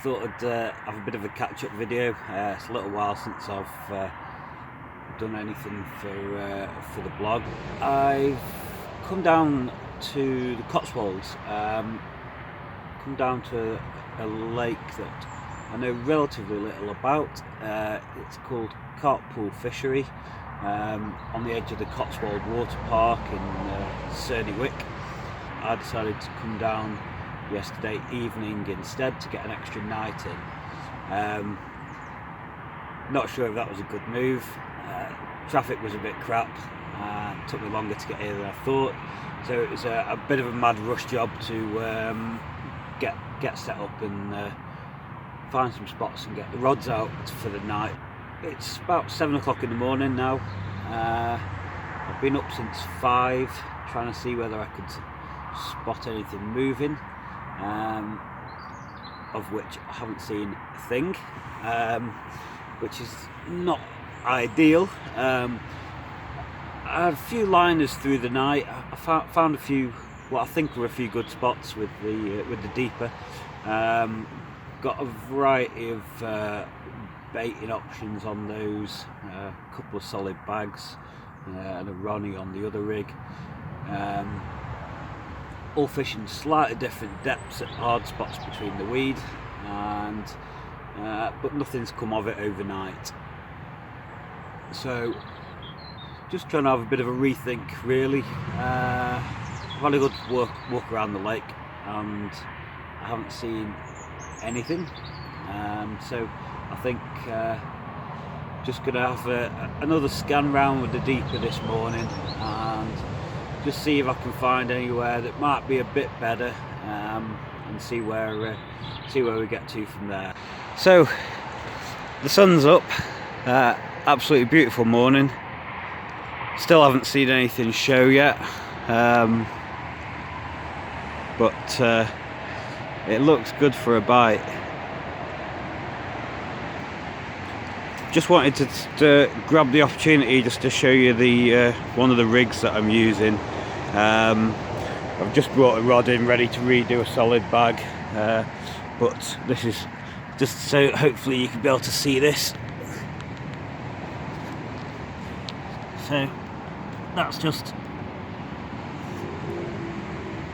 thought I'd have a bit of a catch-up video. It's a little while since I've done anything for the blog. I've come down to the Cotswolds, come down to a lake that I know relatively little about. It's called Carp Pool Fishery, on the edge of the Cotswold Water Park in Wick. I decided to come down yesterday evening instead to get an extra night in. Not sure if that was a good move. Traffic was a bit crap. Took me longer to get here than I thought, so it was a bit of a mad rush job to get set up and find some spots and get the rods out for the night. It's about 7 o'clock in the morning now. I've been up since 5 trying to see whether I could spot anything moving, of which I haven't seen a thing, which is not ideal. I had a few liners through the night. I found a few, what I think were a few good spots with the deeper. Got a variety of baiting options on those, a couple of solid bags and a Ronnie on the other rig. All fishing slightly different depths at hard spots between the weed, and but nothing's come of it overnight. So just trying to have a bit of a rethink really. I've had a good walk around the lake and I haven't seen anything, so I think just going to have another scan round with the deeper this morning and just see if I can find anywhere that might be a bit better, and see where we get to from there. So the sun's up, absolutely beautiful morning. Still haven't seen anything show yet, but it looks good for a bite. Just wanted to grab the opportunity just to show you the one of the rigs that I'm using. I've just brought a rod in ready to redo a solid bag, but this is just so hopefully you can be able to see this. So that's just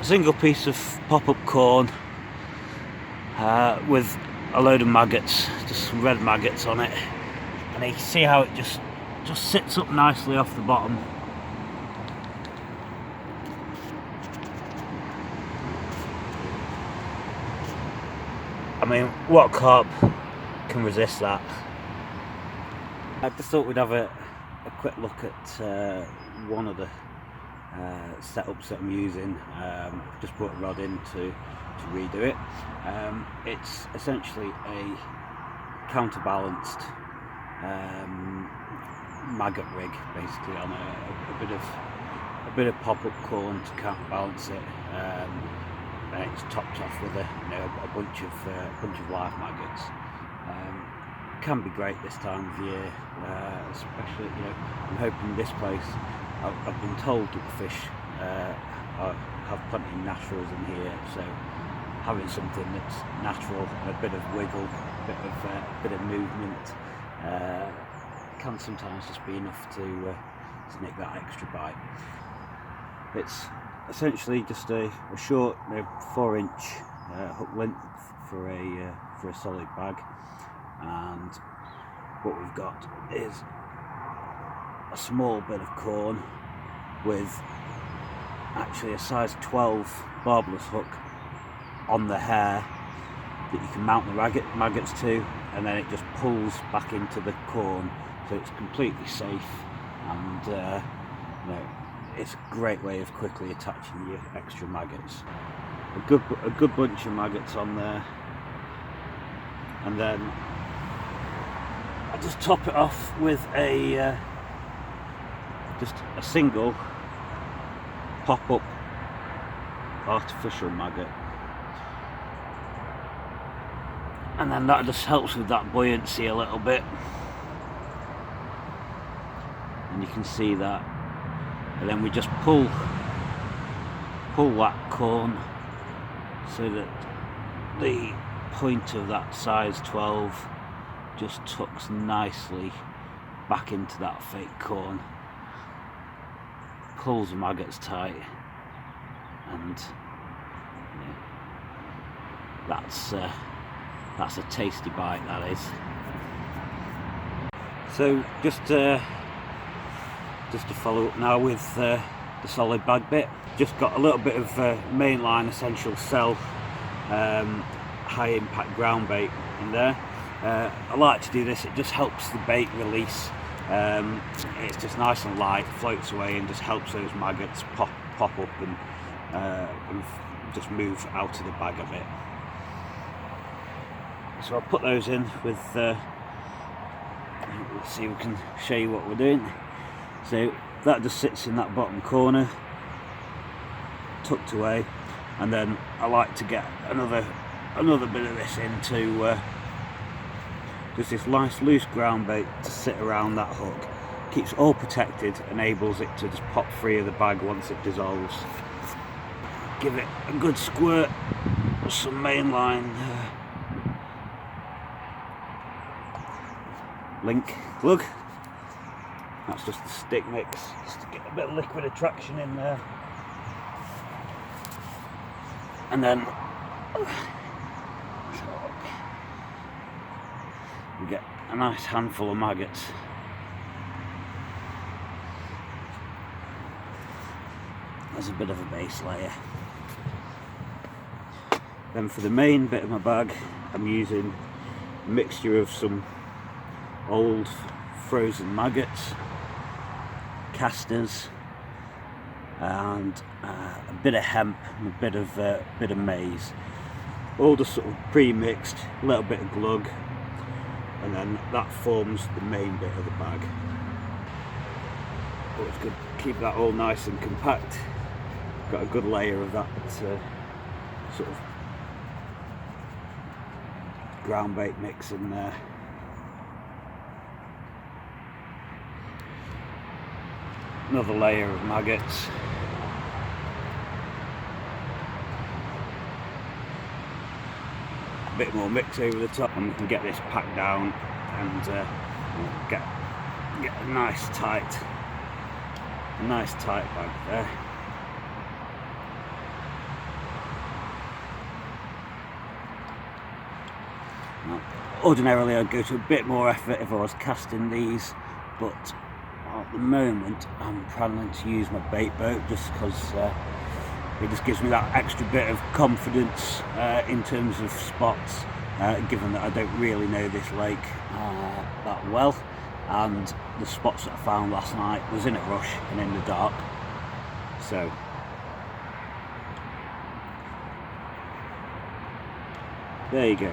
a single piece of pop-up corn with a load of maggots, just some red maggots on it, and you can see how it just sits up nicely off the bottom. I mean, what carp can resist that? I just thought we'd have a quick look at one of the setups that I'm using. Just brought a rod in to redo it. It's essentially a counterbalanced maggot rig, basically, on a bit of pop-up corn to counterbalance it. And it's topped off with a bunch of live maggots. Can be great this time of year, especially, I'm hoping this place, I've been told that the fish have plenty of naturals in here, so having something that's natural, a bit of wiggle, a bit of movement, can sometimes just be enough to nick that extra bite. It's essentially just a short 4-inch hook length for a solid bag, and what we've got is a small bit of corn with actually a size 12 barbless hook on the hair that you can mount the maggots to, and then it just pulls back into the corn, so it's completely safe, and it's a great way of quickly attaching your extra maggots. A good bunch of maggots on there, and then I just top it off with just a single pop-up artificial maggot, and then that just helps with that buoyancy a little bit, and you can see that. And then we just pull that corn so that the point of that size 12 just tucks nicely back into that fake corn, pulls the maggots tight, and yeah, that's a tasty bite, that is. So just to follow up now with the solid bag bit, just got a little bit of mainline essential cell high impact ground bait in there. I like to do this, it just helps the bait release. It's just nice and light, floats away, and just helps those maggots pop up and just move out of the bag a bit. So I'll put those in with, let's see if we can show you what we're doing. So that just sits in that bottom corner, tucked away, and then I like to get another bit of this into just this nice loose ground bait to sit around that hook. Keeps it all protected, enables it to just pop free of the bag once it dissolves. Give it a good squirt of some mainline link plug. That's just the stick mix, just to get a bit of liquid attraction in there. And then we get a nice handful of maggots. As a bit of a base layer. Then for the main bit of my bag, I'm using a mixture of some old frozen maggots, casters, and a bit of hemp and a bit of maize, all just sort of pre-mixed, a little bit of glug, and then that forms the main bit of the bag. But it's good to keep that all nice and compact. Got a good layer of that sort of ground bait mix in there. Another layer of maggots. A bit more mix over the top, and we can get this packed down and get a nice tight bag there. Now, ordinarily I'd go to a bit more effort if I was casting these, but at the moment I'm planning to use my bait boat just because it just gives me that extra bit of confidence in terms of spots, given that I don't really know this lake that well, and the spots that I found last night was in a rush and in the dark. So there you go.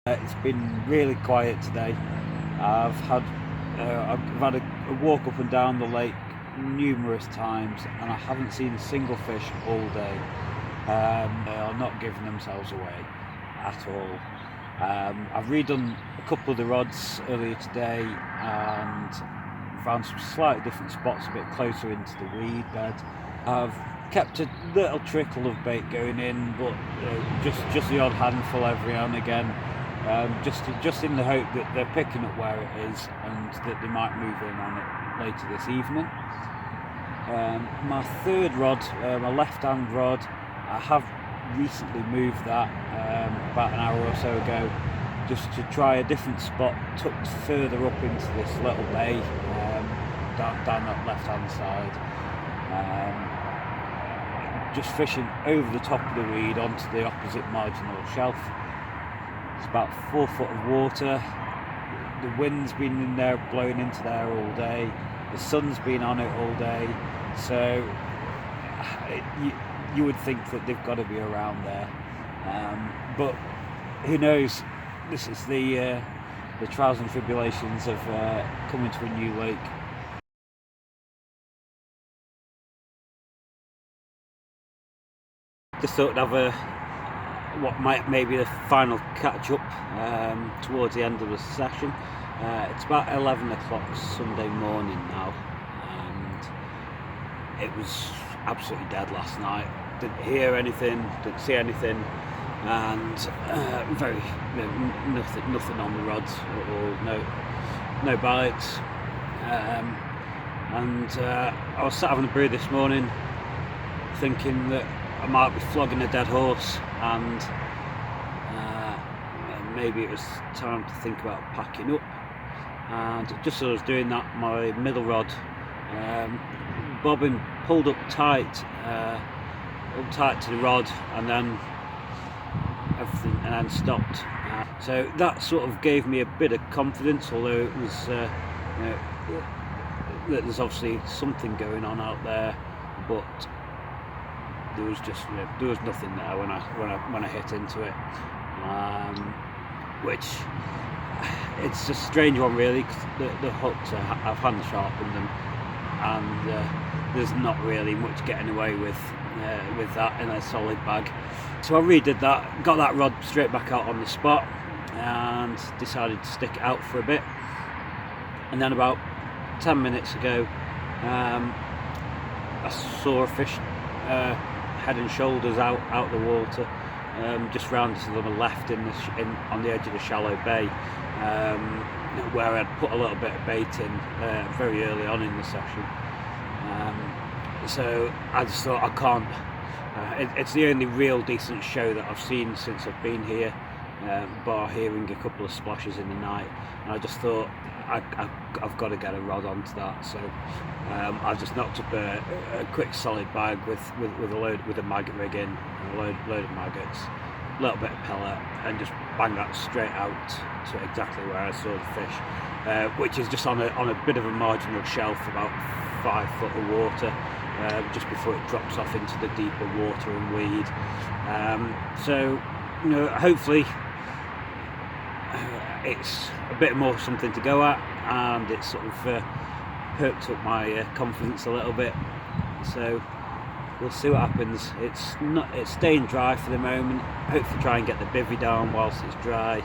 It's been really quiet today. I've had a walk up and down the lake numerous times, and I haven't seen a single fish all day. They are not giving themselves away at all. I've redone a couple of the rods earlier today and found some slightly different spots a bit closer into the weed bed. I've kept a little trickle of bait going in, but just the odd handful every now and again. Just in the hope that they're picking up where it is and that they might move in on it later this evening. My third rod, my left-hand rod, I have recently moved that about an hour or so ago, just to try a different spot tucked further up into this little bay, down that left-hand side. Just fishing over the top of the weed onto the opposite marginal shelf. It's about 4 foot of water. The wind's been in there, blowing into there all day. The sun's been on it all day. So you would think that they've got to be around there. But who knows? This is the trials and tribulations of coming to a new lake. Just thought I'd have what might maybe the final catch up towards the end of the session. It's about 11 o'clock Sunday morning now, and it was absolutely dead last night. Didn't hear anything, didn't see anything, and nothing on the rods at all. No bites. I was sat having a brew this morning, thinking that I might be flogging a dead horse, and maybe it was time to think about packing up. And just as I was doing that, my middle rod bobbin pulled up tight to the rod, and then everything, and then stopped. So that sort of gave me a bit of confidence, although it was there's obviously something going on out there, but there was nothing there when I hit into it, which it's a strange one really, because the hooks I've hand sharpened them, and there's not really much getting away with that in a solid bag. So I redid that, got that rod straight back out on the spot, and decided to stick it out for a bit. And then about 10 minutes ago, I saw a fish head and shoulders out the water, just round to the left on the edge of the shallow bay, where I'd put a little bit of bait in very early on in the session. So I just thought, I can't. It's the only real decent show that I've seen since I've been here, bar hearing a couple of splashes in the night. And I just thought, I've got to get a rod onto that. So I just knocked up a quick solid bag with a maggot rig in, a load of maggots, a little bit of pellet, and just bang that straight out to exactly where I saw the fish, which is just on a bit of a marginal shelf, about 5 foot of water, just before it drops off into the deeper water and weed. So hopefully it's a bit more something to go at, and it's sort of perked up my confidence a little bit. So we'll see what happens. It's staying dry for the moment. Hopefully try and get the bivvy down whilst it's dry,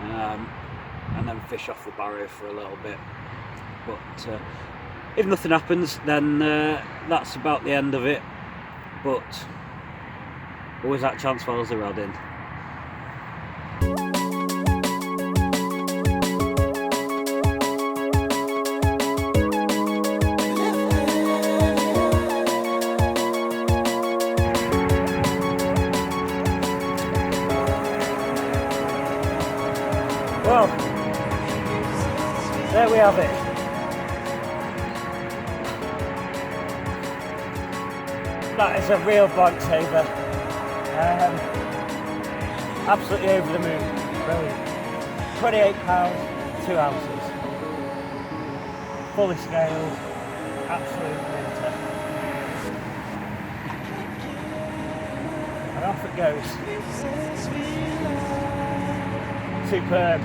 and then fish off the barrow for a little bit. But if nothing happens, then that's about the end of it. But always that chance follows the rod in. Well, there we have it. That is a real blank saver. Absolutely over the moon. Brilliant. £28, 2 ounces. Fully scaled. Absolute winter. And off it goes. Superb.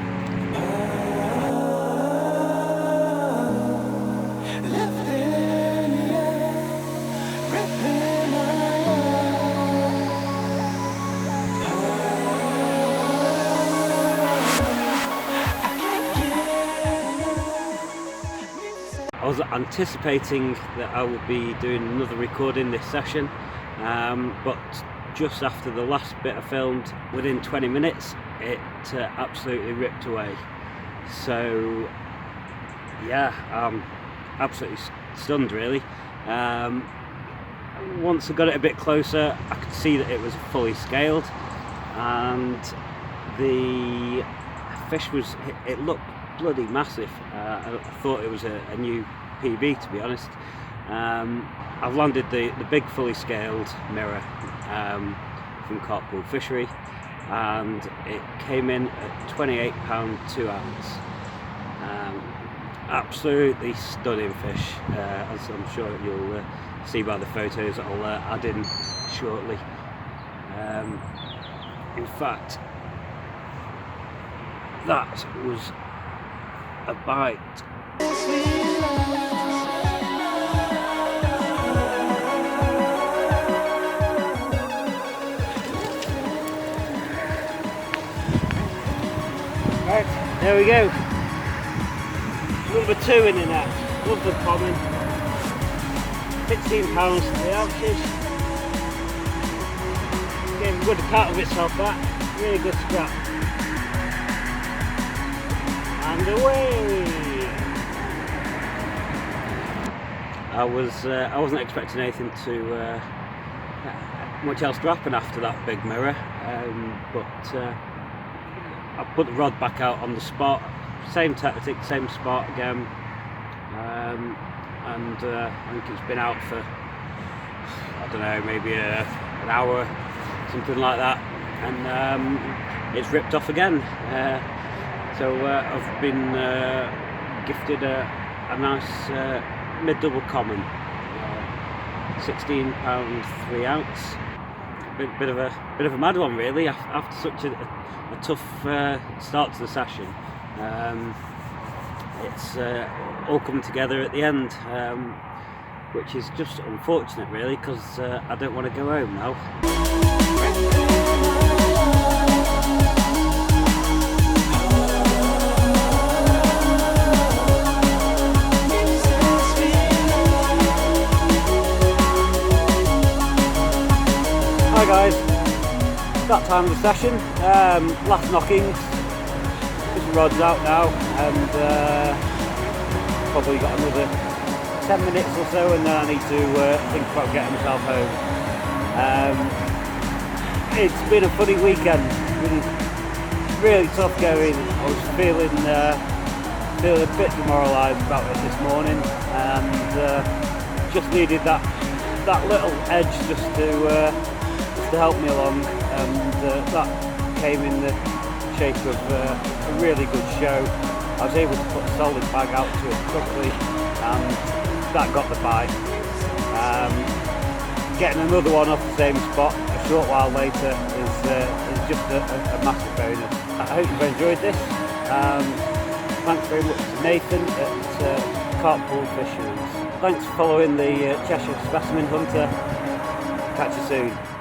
I was anticipating that I would be doing another recording this session, but just after the last bit I filmed, within 20 minutes it absolutely ripped away. So yeah, I'm absolutely stunned really. Once I got it a bit closer, I could see that it was fully scaled, and the fish it looked bloody massive. I thought it was a new PB, to be honest. I've landed the big fully scaled mirror from Carp Pool Fishery, and it came in at £28, 2 ounce. Absolutely stunning fish, as I'm sure you'll see by the photos that I'll add in shortly. In fact, that was a bite. Right, there we go. Number 2 in the net. Love the common. £16 3 ounces. Gave a good account of itself, that. Really good scrap. And away! I wasn't expecting anything to much else to happen after that big mirror, but I put the rod back out on the spot, same tactic, same spot again, and I think it's been out for, I don't know, maybe an hour, something like that, and it's ripped off again. So I've been gifted a nice mid-double common, £16 3 ounce. Bit of a mad one really, after such a tough start to the session. It's all come together at the end, which is just unfortunate really, because I don't want to go home now. Hi guys, that time of the session, last knockings, just the rod's out now, and probably got another 10 minutes or so, and then I need to think about getting myself home. It's been a funny weekend, really tough going. I was feeling a bit demoralised about it this morning, and just needed that little edge just to help me along, and that came in the shape of a really good show. I was able to put a solid bag out to it quickly, and that got the bite. Getting another one off the same spot a short while later is just a massive bonus. I hope you've enjoyed this. Thanks very much to Nathan at Carp Pool Fishery. Thanks for following the Cheshire Specimen Hunter. Catch you soon.